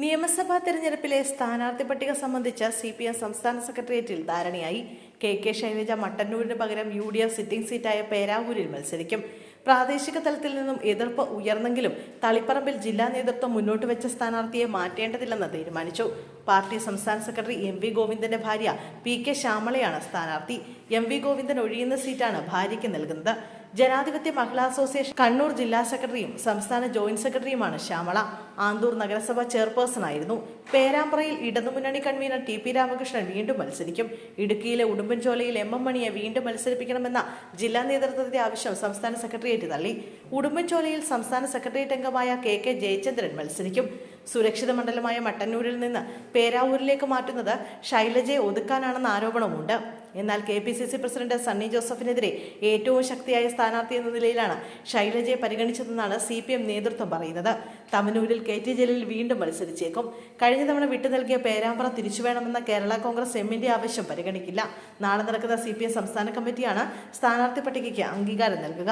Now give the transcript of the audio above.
നിയമസഭാ തെരഞ്ഞെടുപ്പിലെ സ്ഥാനാർത്ഥി പട്ടിക സംബന്ധിച്ച CPM സംസ്ഥാന സെക്രട്ടേറിയറ്റിൽ ധാരണയായി. KK ശൈലജ മട്ടന്നൂരിന് പകരം UDF സിറ്റിംഗ് സീറ്റായ പേരാവൂരിൽ മത്സരിക്കും. പ്രാദേശിക തലത്തിൽ നിന്നും എതിർപ്പ് ഉയർന്നെങ്കിലും തളിപ്പറമ്പിൽ ജില്ലാ നേതൃത്വം മുന്നോട്ട് വെച്ച സ്ഥാനാർത്ഥിയെ മാറ്റേണ്ടതില്ലെന്ന് തീരുമാനിച്ചു. പാർട്ടി സംസ്ഥാന സെക്രട്ടറി MV ഗോവിന്ദന്റെ ഭാര്യ PK ശ്യാമളയാണ് സ്ഥാനാർത്ഥി. MV ഗോവിന്ദൻ ഒഴിയുന്ന സീറ്റാണ് ഭാര്യയ്ക്ക് നൽകുന്നത്. ജനാധിപത്യ മഹിളാ അസോസിയേഷൻ കണ്ണൂർ ജില്ലാ സെക്രട്ടറിയും സംസ്ഥാന ജോയിന്റ് സെക്രട്ടറിയുമാണ് ശ്യാമള. ആന്തൂർ നഗരസഭ ചെയർപേഴ്സണായിരുന്നു. പേരാമ്പ്രയിൽ ഇടതുമുന്നണി കൺവീനർ TP രാമകൃഷ്ണൻ വീണ്ടും മത്സരിക്കും. ഇടുക്കിയിലെ ഉടുമ്പൻചോലയിൽ MM മണിയെ വീണ്ടും മത്സരിപ്പിക്കണമെന്ന ജില്ലാ നേതൃത്വത്തിന്റെ ആവശ്യം സംസ്ഥാന സെക്രട്ടേറിയറ്റ് തള്ളി. ഉടുമ്പൻചോലയിൽ സംസ്ഥാന സെക്രട്ടേറിയറ്റ് അംഗമായ KK ജയചന്ദ്രൻ മത്സരിക്കും. സുരക്ഷിത മണ്ഡലമായ മട്ടന്നൂരിൽ നിന്ന് പേരാവൂരിലേക്ക് മാറ്റുന്നത് ശൈലജയെ ഒതുക്കാനാണെന്ന ആരോപണമുണ്ട്. എന്നാൽ KPCC പ്രസിഡന്റ് സണ്ണി ജോസഫിനെതിരെ ഏറ്റവും ശക്തിയായ സ്ഥാനാർത്ഥി എന്ന നിലയിലാണ് ശൈലജയെ പരിഗണിച്ചതെന്നാണ് CPM നേതൃത്വം പറയുന്നത്. തമനൂരിൽ KT ജലീൽ വീണ്ടും മത്സരിച്ചേക്കും. കഴിഞ്ഞ തവണ വിട്ടു നൽകിയ പേരാമ്പ്ര തിരിച്ചുവേണമെന്ന കേരള കോൺഗ്രസ് എമ്മിന്റെ ആവശ്യം പരിഗണിക്കില്ല. നാളെ നടക്കുന്ന CPM സംസ്ഥാന കമ്മിറ്റിയാണ് സ്ഥാനാർത്ഥി പട്ടികയ്ക്ക് അംഗീകാരം നൽകുക.